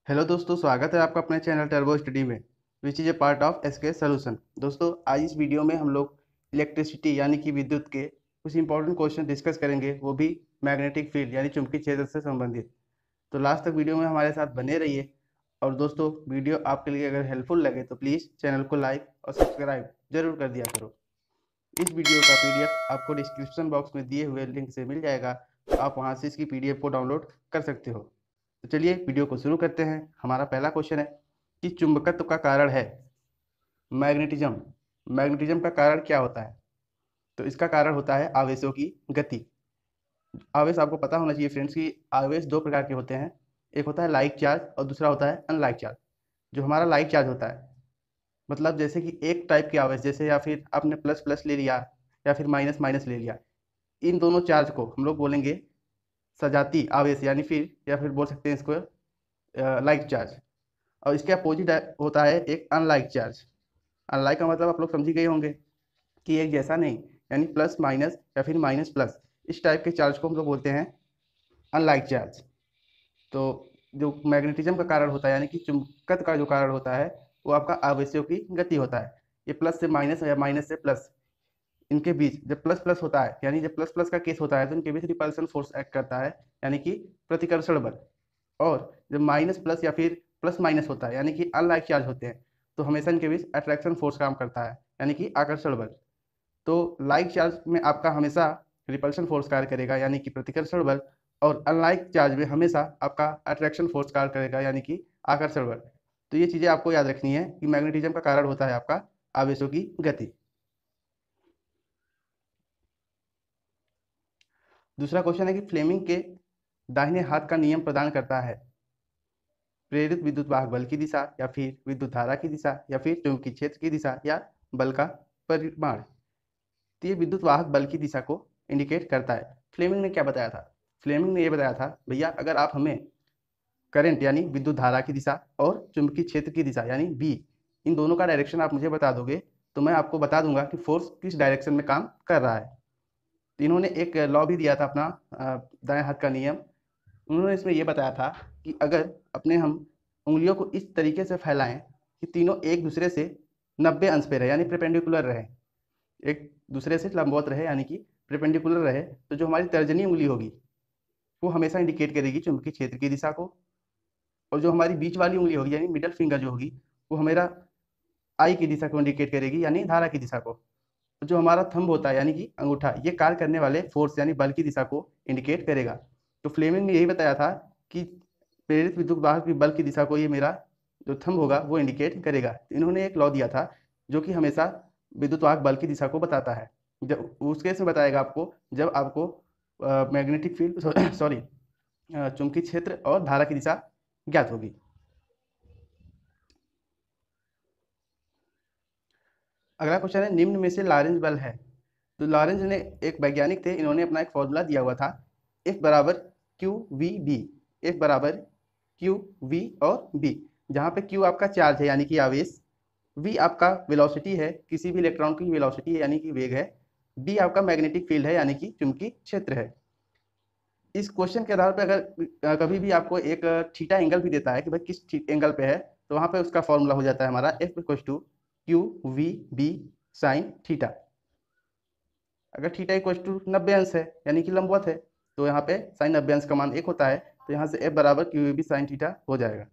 Hello दोस्तों, स्वागत है आपका अपने चैनल टर्बो स्टडी में, which is a part of SK solution. दोस्तों, आज इस वीडियो में हम लोग इलेक्ट्रिसिटी यानी कि विद्युत के कुछ इंपॉर्टेंट क्वेश्चन डिस्कस करेंगे, वो भी मैग्नेटिक फील्ड यानी चुंबकीय क्षेत्र से संबंधित। तो लास्ट तक वीडियो में हमारे साथ बने रहिए। और दोस्तों, वीडियो आपके लिए अगर हेल्पफुल लगे तो प्लीज़ चैनल को लाइक और सब्सक्राइब जरूर कर दिया करो। इस वीडियो का पीडीएफ आपको डिस्क्रिप्शन बॉक्स में दिए हुए लिंक से मिल जाएगा, तो आप वहां से इसकी पीडीएफ को डाउनलोड कर सकते हो। तो चलिए वीडियो को शुरू करते हैं। हमारा पहला क्वेश्चन है कि चुंबकत्व का कारण है मैग्नेटिज्म। मैग्नेटिज्म का कारण क्या होता है? तो इसका कारण होता है आवेशों की गति। आवेश आपको पता होना चाहिए फ्रेंड्स कि आवेश दो प्रकार के होते हैं, एक होता है लाइक चार्ज और दूसरा होता है अनलाइक चार्ज। जो हमारा लाइक चार्ज होता है, मतलब जैसे कि एक टाइप के आवेश, जैसे या फिर आपने प्लस प्लस ले लिया या फिर माइनस माइनस ले लिया, इन दोनों चार्ज को हम लोग बोलेंगे सजाती आवेश, यानी फिर या फिर बोल सकते हैं इसको लाइक चार्ज। और इसके अपोजिट होता है एक अनलाइक चार्ज। अनलाइक का मतलब आप लोग समझ ही गए होंगे कि एक जैसा नहीं, यानी प्लस माइनस या फिर माइनस प्लस, इस टाइप के चार्ज को हम लोग बोलते हैं अनलाइक चार्ज। तो जो मैग्नेटिज्म का कारण होता है यानी कि चुंबकत्व का जो कारण होता है, वो आपका आवेशों की गति होता है। ये प्लस से माइनस या माइनस से प्लस, इनके बीच जब प्लस प्लस होता है, यानी जब प्लस प्लस का केस होता है तो इनके बीच रिपल्सन फोर्स एक्ट करता है, यानी कि प्रतिकर्षण बल। और जब माइनस प्लस या फिर प्लस माइनस होता है, यानी कि अनलाइक चार्ज होते हैं, तो हमेशा इनके बीच अट्रैक्शन फोर्स काम करता है, यानी कि आकर्षण बल। तो लाइक चार्ज में आपका हमेशा रिपल्शन फोर्स कार्य करेगा, यानी कि प्रतिकर्षण बल। और अनलाइक चार्ज में हमेशा आपका अट्रैक्शन फोर्स कार्य करेगा, यानी कि आकर्षण बल। तो ये चीज़ें आपको याद रखनी है कि मैग्नेटिज्म का कारण होता है आपका आवेशों की गति। दूसरा क्वेश्चन है कि फ्लेमिंग के दाहिने हाथ का नियम प्रदान करता है प्रेरित विद्युत वाहक बल की दिशा, या फिर विद्युत धारा की दिशा, या फिर चुंबकीय क्षेत्र की दिशा, या बल का परिमाण। तो ये विद्युत वाहक बल की दिशा को इंडिकेट करता है। फ्लेमिंग ने क्या बताया था? फ्लेमिंग ने ये बताया था, भैया अगर आप हमें करंट यानी विद्युत धारा की दिशा और चुंबकीय क्षेत्र की दिशा यानी बी, इन दोनों का डायरेक्शन आप मुझे बता दोगे तो मैं आपको बता दूंगा कि फोर्स किस डायरेक्शन में काम कर रहा है। तो इन्होंने एक लॉ भी दिया था अपना, दाएं हाथ का नियम। उन्होंने इसमें यह बताया था कि अगर अपने हम उंगलियों को इस तरीके से फैलाएं कि तीनों एक दूसरे से 90 अंश पे रहे, यानी परपेंडिकुलर रहे, एक दूसरे से लंबवत रहे, यानी कि परपेंडिकुलर रहे, तो जो हमारी तर्जनी उंगली होगी वो हमेशा इंडिकेट करेगी चुंबकीय क्षेत्र की दिशा को। और जो हमारी बीच वाली उंगली होगी यानी मिडल फिंगर जो होगी, वो हमेरा आई की दिशा को इंडिकेट करेगी, यानी धारा की दिशा को। तो जो हमारा थंब होता है यानी कि अंगूठा, ये कार्य करने वाले फोर्स यानी बल की दिशा को इंडिकेट करेगा। तो फ्लेमिंग ने यही बताया था कि प्रेरित विद्युत वाहक की बल की दिशा को ये मेरा जो थंब होगा वो इंडिकेट करेगा। इन्होंने एक लॉ दिया था जो कि हमेशा विद्युत वाहक बल की दिशा को बताता है। जब उस केस में बताएगा आपको जब आपको मैग्नेटिक फील्ड सॉरी चुंबकीय क्षेत्र और धारा की दिशा ज्ञात होगी। अगला क्वेश्चन है, निम्न में से लॉरेंज बल है। तो लॉरेंज ने एक वैज्ञानिक थे, इन्होंने अपना एक फॉर्मूला दिया हुआ था, F बराबर क्यू वी बी। F बराबर क्यू वी और बी, जहाँ पे क्यू आपका चार्ज है यानी कि आवेश, वी आपका वेलोसिटी है, किसी भी इलेक्ट्रॉन की वेलोसिटी है यानी कि वेग है, बी आपका मैग्नेटिक फील्ड है यानी कि चुंबकीय क्षेत्र है। इस क्वेश्चन के आधार पर अगर कभी भी आपको एक थीटा एंगल भी देता है कि भाई किस एंगल पे है, तो वहां पे उसका फॉर्मूला हो जाता है हमारा F equal to Q V B sine theta. अगर थीटा इक्वल टू 90 अंश है यानी कि लंबवत है, तो यहाँ पे साइन 90 अंश का मान 1 होता है, तो यहाँ से F बराबर Q V B sine theta हो जाएगा।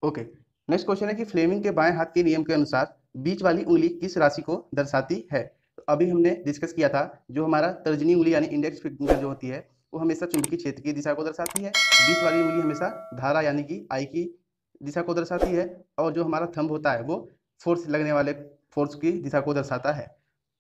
ओके, नेक्स्ट क्वेश्चन है कि फ्लेमिंग के बाएं हाथ के नियम के अनुसार बीच वाली उंगली किस राशि को दर्शाती है? तो अभी हमने डिस्कस किया था, जो हमारा तर्जनी उंगली यानी इंडेक्स फिंगर जो होती है, वो हमेशा चुंबकीय क्षेत्र की दिशा को दर्शाती है। बीच वाली उंगली हमेशा धारा यानी कि आई की दिशा को दर्शाती है। और जो हमारा थंब होता है वो फोर्स लगने वाले फोर्स की दिशा को दर्शाता है।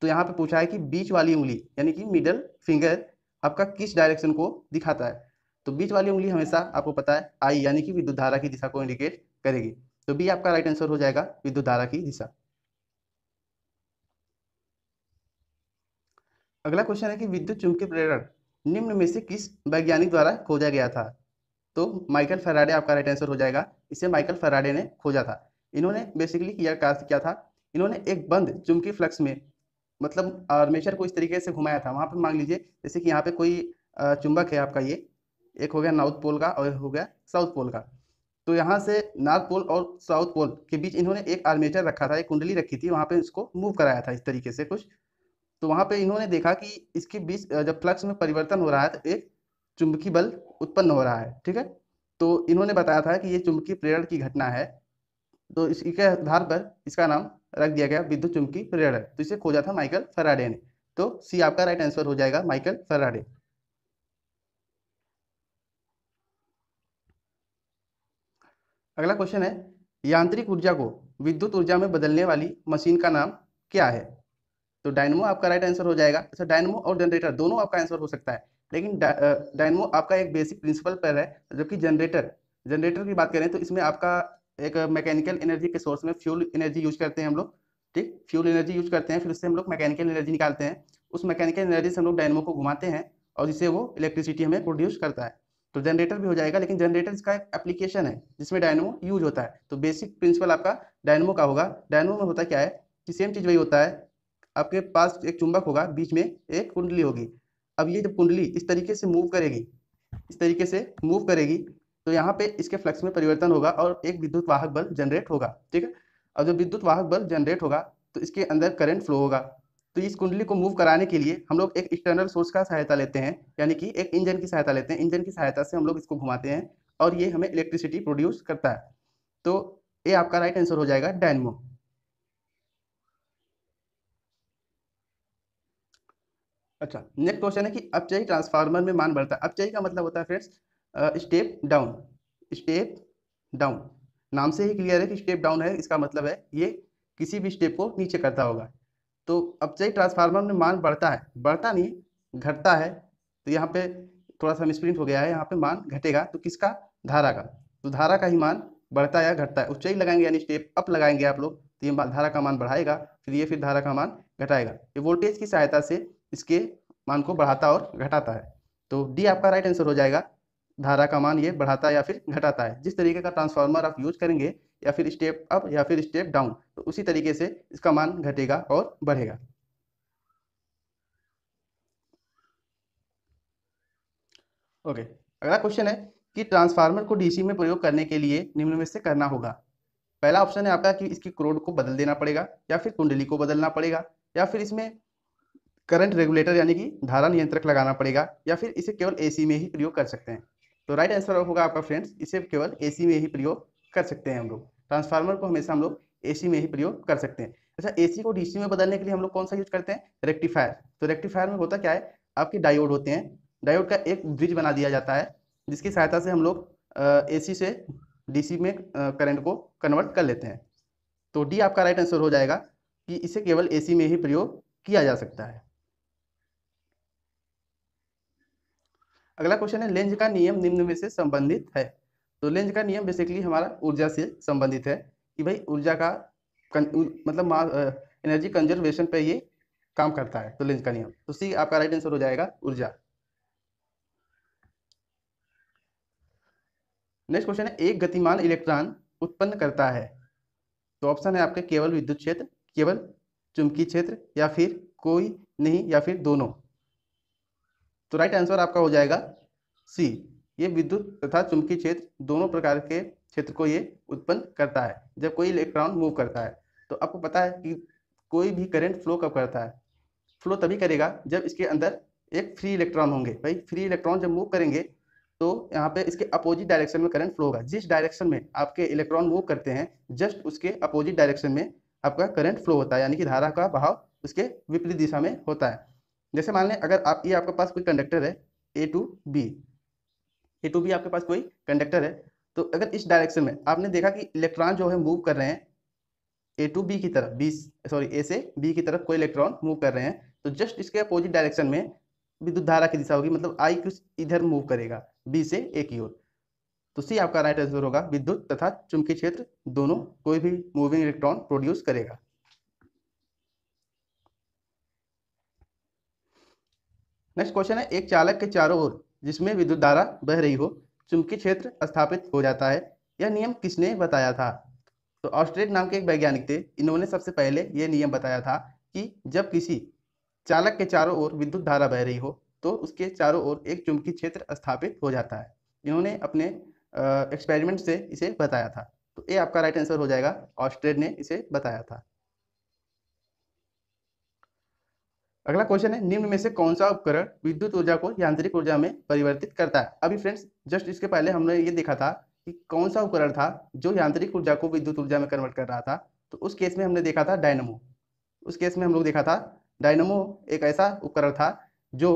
तो यहाँ पे पूछा है कि बीच वाली उंगली यानी कि मिडल फिंगर आपका किस डायरेक्शन को दिखाता है? तो बीच वाली उंगली हमेशा आपको पता है आई यानी कि विद्युत धारा की दिशा को इंडिकेट करेगी। तो बी आपका राइट आंसर हो जाएगा, विद्युत धारा की दिशा। अगला क्वेश्चन है कि विद्युत चुंबकीय प्रेरण निम्न में से किस वैज्ञानिक द्वारा खोजा गया था? तो माइकल फैराडे आपका राइट आंसर हो जाएगा। इसे माइकल फैराडे ने खोजा था। इन्होंने बेसिकली क्या था, इन्होंने एक बंद चुंबकीय फ्लक्स में, मतलब आर्मेचर को इस तरीके से घुमाया था। वहां पर मान लीजिए जैसे कि यहाँ पे कोई चुंबक है आपका ये, एक हो गया नॉर्थ पोल का और एक हो गया साउथ पोल का। तो यहाँ से नॉर्थ पोल और साउथ पोल के बीच इन्होंने एक आर्मेचर रखा था, एक कुंडली रखी थी, वहाँ पे इसको मूव कराया था इस तरीके से कुछ। तो वहाँ पे इन्होंने देखा कि इसके बीच जब फ्लक्स में परिवर्तन हो रहा है तो एक चुंबकीय बल उत्पन्न हो रहा है, ठीक है। तो इन्होंने बताया था कि ये चुंबकीय प्रेरण की घटना है, तो इसके आधार पर इसका नाम रख दिया गया विद्युत चुंबकीय प्रेरण। तो इसे खोजा था माइकल फैराडे ने। तो सी आपका राइट आंसर हो जाएगा, माइकल फैराडे। अगला क्वेश्चन है, यांत्रिक ऊर्जा को विद्युत ऊर्जा में बदलने वाली मशीन का नाम क्या है? तो डायनमो आपका राइट आंसर हो जाएगा। अच्छा, डायनमो और जनरेटर दोनों आपका आंसर हो सकता है, लेकिन डायनमो आपका एक बेसिक प्रिंसिपल पर है, जबकि जनरेटर जनरेटर की बात करें तो इसमें आपका एक मैकेनिकल एनर्जी के सोर्स में फ्यूल एनर्जी यूज करते हैं हम लोग, ठीक, फ्यूल एनर्जी यूज करते हैं, फिर उससे हम लोग मैकेनिकल एनर्जी निकालते हैं। उस मैकेनिकल एनर्जी से हम लोग डायनमो को घुमाते हैं और जिससे वो इलेक्ट्रिसिटी हमें प्रोड्यूस करता है। तो जनरेटर भी हो जाएगा, लेकिन जनरेटर इसका एक एप्लीकेशन है जिसमें डायनमो यूज होता है। तो बेसिक प्रिंसिपल आपका डायनमो का होगा। डायनमो में होता क्या है कि सेम चीज वही होता है, आपके पास एक चुंबक होगा, बीच में एक कुंडली होगी। अब ये जब कुंडली इस तरीके से मूव करेगी, इस तरीके से मूव करेगी, तो यहाँ पे इसके फ्लक्स में परिवर्तन होगा और एक विद्युत वाहक बल जनरेट होगा, ठीक है। और जब विद्युत वाहक बल जनरेट होगा तो इसके अंदर करंट फ्लो होगा। तो इस कुंडली को मूव कराने के लिए हम लोग एक एक्सटर्नल सोर्स का सहायता लेते हैं, यानी कि एक इंजन की सहायता लेते हैं। इंजन की सहायता से हम लोग इसको घुमाते हैं और ये हमें इलेक्ट्रिसिटी प्रोड्यूस करता है। तो ये आपका राइट आंसर हो जाएगा, डायनमो। अच्छा, नेक्स्ट क्वेश्चन है कि अपचयी ट्रांसफार्मर में मान बढ़ता है। अपचयी का मतलब होता है friends step down, step down. नाम से ही क्लियर है कि स्टेप डाउन है, इसका मतलब है ये किसी भी स्टेप को नीचे करता होगा। तो अपचयी ट्रांसफार्मर में मान बढ़ता है, बढ़ता नहीं घटता है। तो यहाँ पे थोड़ा सा मिसप्रिंट हो गया है, यहाँ पे मान घटेगा, तो किसका? धारा का। तो धारा का ही मान बढ़ता है या घटता है। उच्चयी लगाएंगे यानी स्टेप अप लगाएंगे आप लोग, तो ये धारा का मान बढ़ाएगा, फिर धारा का मान घटाएगा। ये वोल्टेज की सहायता से इसके मान को बढ़ाता और घटाता है। तो डी आपका राइट आंसर हो जाएगा, धारा का मान ये बढ़ाता है या फिर घटाता है। जिस तरीके का ट्रांसफार्मर आप यूज करेंगे, या फिर स्टेप अप या फिर स्टेप डाउन, तो उसी तरीके से इसका मान घटेगा और बढ़ेगा। ओके, अगला क्वेश्चन है कि ट्रांसफार्मर को डीसी में प्रयोग करने के लिए निम्न में से करना होगा। पहला ऑप्शन है आपका कि इसकी क्रोड को बदल देना पड़ेगा, या फिर कुंडली को बदलना पड़ेगा, या फिर इसमें करंट रेगुलेटर यानी कि धारा नियंत्रक लगाना पड़ेगा, या फिर इसे केवल एसी में ही प्रयोग कर सकते हैं। तो राइट आंसर होगा आपका फ्रेंड्स, इसे केवल एसी में ही प्रयोग कर सकते हैं हम लोग। ट्रांसफार्मर को हमेशा हम लोग एसी में ही प्रयोग कर सकते हैं। अच्छा, एसी को डीसी में बदलने के लिए हम लोग कौन सा यूज करते हैं? रेक्टिफायर। तो रेक्टिफायर में होता क्या है, आपके डायोड होते हैं, डायोड का एक ब्रिज बना दिया जाता है, जिसकी सहायता से हम लोग एसी से डीसी में करंट को कन्वर्ट कर लेते हैं। तो डी आपका राइट आंसर हो जाएगा कि इसे केवल एसी में ही प्रयोग किया जा सकता है। अगला क्वेश्चन है, लेंज का नियम निम्न में से संबंधित है। तो लेंज का नियम बेसिकली हमारा ऊर्जा से संबंधित है, कि भाई ऊर्जा का मतलब एनर्जी कंजर्वेशन पे ये काम करता है। तो लेंज का नियम, तो सी आपका राइट आंसर हो जाएगा, ऊर्जा। नेक्स्ट क्वेश्चन है, एक गतिमान इलेक्ट्रॉन उत्पन्न करता है। तो ऑप्शन है आपके केवल विद्युत क्षेत्र, केवल चुंबकीय क्षेत्र, या फिर कोई नहीं, या फिर दोनों। तो राइट आंसर आपका हो जाएगा सी, ये विद्युत तथा चुंबकीय क्षेत्र दोनों प्रकार के क्षेत्र को ये उत्पन्न करता है जब कोई इलेक्ट्रॉन मूव करता है। तो आपको पता है कि कोई भी करंट फ्लो कब करता है? फ्लो तभी करेगा जब इसके अंदर एक फ्री इलेक्ट्रॉन होंगे। भाई फ्री इलेक्ट्रॉन जब मूव करेंगे तो यहाँ पे इसके अपोजिट डायरेक्शन में करंट फ्लो होगा। जिस डायरेक्शन में आपके इलेक्ट्रॉन मूव करते हैं, जस्ट उसके अपोजिट डायरेक्शन में आपका करंट फ्लो होता है, यानी कि धारा का बहाव उसके विपरीत दिशा में होता है। जैसे मान लें अगर आप ये आपके पास कोई कंडक्टर है A to B, A to B आपके पास कोई कंडक्टर है, तो अगर इस डायरेक्शन में आपने देखा कि इलेक्ट्रॉन जो है मूव कर रहे हैं ए टू बी की तरफ, बी सॉरी ए से बी की तरफ कोई इलेक्ट्रॉन मूव कर रहे हैं, तो जस्ट इसके अपोजिट डायरेक्शन में विद्युत धारा की दिशा होगी, मतलब आई कुछ इधर मूव करेगा बी से ए की ओर। तो सी आपका राइट आंसर होगा, विद्युत तथा चुंबकीय क्षेत्र दोनों कोई भी मूविंग इलेक्ट्रॉन प्रोड्यूस करेगा। नेक्स्ट क्वेश्चन है, एक चालक के चारों ओर जिसमें विद्युत धारा बह रही हो, चुंबकीय क्षेत्र स्थापित हो जाता है। यह नियम किसने बताया था? तो ऑस्ट्रेट नाम के एक वैज्ञानिक थे, इन्होंने सबसे पहले यह नियम बताया था कि जब किसी चालक के चारों ओर विद्युत धारा बह रही हो, तो उसके चारों ओर एक चुंबकीय क्षेत्र स्थापित हो जाता है। इन्होंने अपने एक्सपेरिमेंट से इसे बताया था। तो ये आपका राइट आंसर हो जाएगा, ऑस्ट्रेड ने इसे बताया था। अगला क्वेश्चन है, निम्न में से कौन सा उपकरण विद्युत ऊर्जा को यांत्रिक ऊर्जा में परिवर्तित करता है। अभी फ्रेंड्स जस्ट इसके पहले हमने ये देखा था कि कौन सा उपकरण था जो यांत्रिक ऊर्जा को विद्युत ऊर्जा में कन्वर्ट कर रहा था। तो उस केस में हमने देखा था डायनमो। उस केस में हम लोग देखा था डायनमो एक ऐसा उपकरण था जो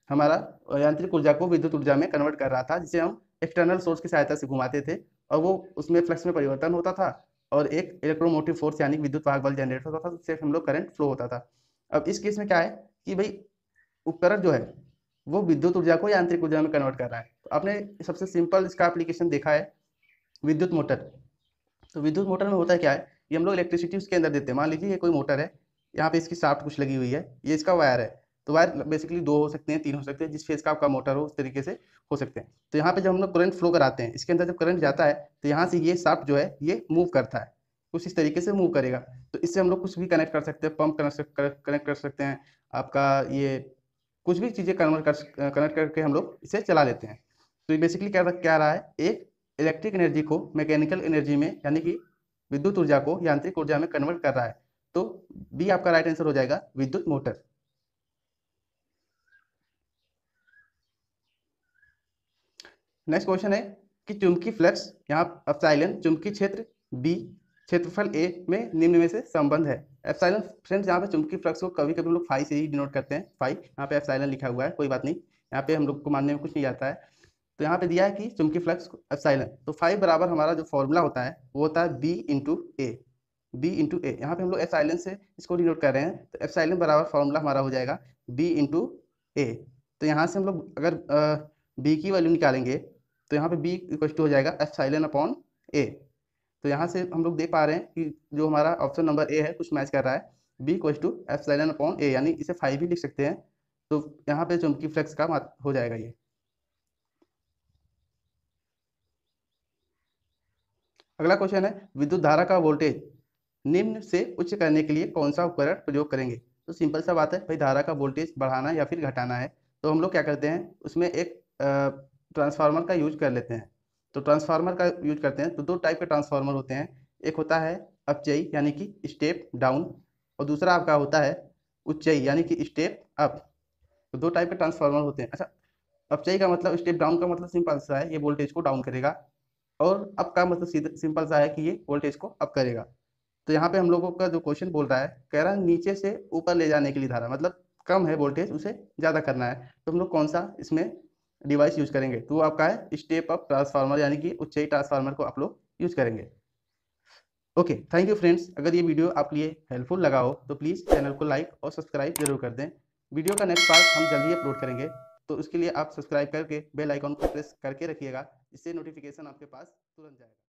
हमारा यांत्रिक ऊर्जा को विद्युत ऊर्जा में कन्वर्ट कर रहा था, जिसे हम एक्सटर्नल सोर्स की सहायता से घुमाते थे और वो उसमें फ्लक्स में परिवर्तन होता था और एक इलेक्ट्रोमोटिव फोर्स यानी विद्युत वाहक बल जनरेट होता था, जिससे हम लोग करंट फ्लो होता था। अब इस केस में क्या है कि भाई उपकरण जो है वो विद्युत ऊर्जा को यांत्रिक ऊर्जा में कन्वर्ट कर रहा है। तो आपने सबसे सिंपल इसका एप्लीकेशन देखा है, विद्युत मोटर। तो विद्युत मोटर में होता है क्या है, ये हम लोग इलेक्ट्रिसिटी उसके अंदर देते हैं। मान लीजिए ये कोई मोटर है, यहाँ पे इसकी शाफ्ट कुछ लगी हुई है, ये इसका वायर है। तो वायर बेसिकली 2 हो सकते हैं, 3 हो सकते हैं, जिस फेज का आपका मोटर हो उस तरीके से हो सकते हैं। तो यहाँ पे जब हम लोग करंट फ्लो कराते हैं, इसके अंदर जब करंट जाता है तो यहाँ से ये शाफ्ट जो है ये मूव करता है, कुछ इस तरीके से मूव करेगा। तो इससे हम लोग कुछ भी कनेक्ट कर सकते हैं, पंप कनेक्ट कर सकते हैं, आपका ये कुछ भी चीज़ें कनेक्ट करके हम लोग इसे चला लेते हैं। तो ये बेसिकली क्या रहा है, एक इलेक्ट्रिक एनर्जी को मैकेनिकल एनर्जी में यानी कि विद्युत ऊर्जा को यांत्रिक ऊर्जा में कन्वर्ट कर रहा है। तो बी आपका राइट आंसर हो जाएगा, विद्युत मोटर। नेक्स्ट क्वेश्चन है कि चुंबकीय फ्लक्स यहाँ एप्सिलॉन चुंबकीय क्षेत्र बी क्षेत्रफल ए में निम्न में से संबंध है। एप्सिलॉन फ्रेंड्स यहाँ पे चुंबकीय फ्लक्स को कभी कभी हम लोग फाई से ही डिनोट करते हैं, फाई यहाँ पे एप्सिलॉन लिखा हुआ है, कोई बात नहीं, यहाँ पे हम लोग को मानने में कुछ नहीं आता है। तो यहाँ पे दिया है कि चुंबकीय फ्लक्स एप्सिलॉन, तो फाई बराबर हमारा जो फॉर्मूला होता है वो होता है बी इंटू ए। बी इंटू ए, यहाँ पे हम लोग एप्सिलॉन से इसको डिनोट कर रहे हैं, तो एप्सिलॉन बराबर फॉर्मूला हमारा हो जाएगा बी इंटू ए। तो यहाँ से हम लोग अगर बी की वैल्यू निकालेंगे तो यहाँ पे बी इक्वल टू हो जाएगा एप्सिलॉन अपॉन ए। तो यहाँ से हम लोग देख पा रहे हैं कि जो हमारा ऑप्शन नंबर ए है कुछ मैच कर रहा है, B equal to epsilon upon A, यानी इसे फाइव भी लिख सकते हैं। तो यहाँ पे चुंबकीय फ्लक्स का हो जाएगा ये। अगला क्वेश्चन है, विद्युत धारा का वोल्टेज निम्न से उच्च करने के लिए कौन सा उपकरण प्रयोग करेंगे। तो सिंपल सा बात है भाई, धारा का वोल्टेज बढ़ाना या फिर घटाना है तो हम लोग क्या करते हैं, उसमें एक ट्रांसफार्मर का यूज कर लेते हैं। तो ट्रांसफार्मर का यूज करते हैं तो दो टाइप के ट्रांसफार्मर होते हैं, एक होता है अपचयी यानी कि स्टेप डाउन, और दूसरा आपका होता है उच्चयी यानी कि स्टेप अप। तो दो टाइप के ट्रांसफार्मर होते हैं। अच्छा, अपचयी का मतलब, स्टेप डाउन का मतलब सिंपल सा है, ये वोल्टेज को डाउन करेगा, और अप का मतलब सीधा सिंपल सा है कि ये वोल्टेज को अप करेगा। तो यहाँ पे हम लोगों का जो क्वेश्चन बोल रहा है, कह रहा है नीचे से ऊपर ले जाने के लिए धारा, मतलब कम है वोल्टेज उसे ज़्यादा करना है, तो हम लोग कौन सा इसमें डिवाइस यूज करेंगे, तो वो आपका है स्टेप अप ट्रांसफार्मर यानी कि उच्चयी ट्रांसफार्मर को आप लोग यूज करेंगे। Okay, thank you friends. अगर ये वीडियो आपके लिए हेल्पफुल लगा हो तो प्लीज़ चैनल को लाइक और सब्सक्राइब जरूर कर दें। वीडियो का नेक्स्ट पार्ट हम जल्दी अपलोड करेंगे, तो उसके लिए आप सब्सक्राइब करके बेल आइकन को प्रेस करके रखिएगा, इससे नोटिफिकेशन आपके पास तुरंत जाएगा।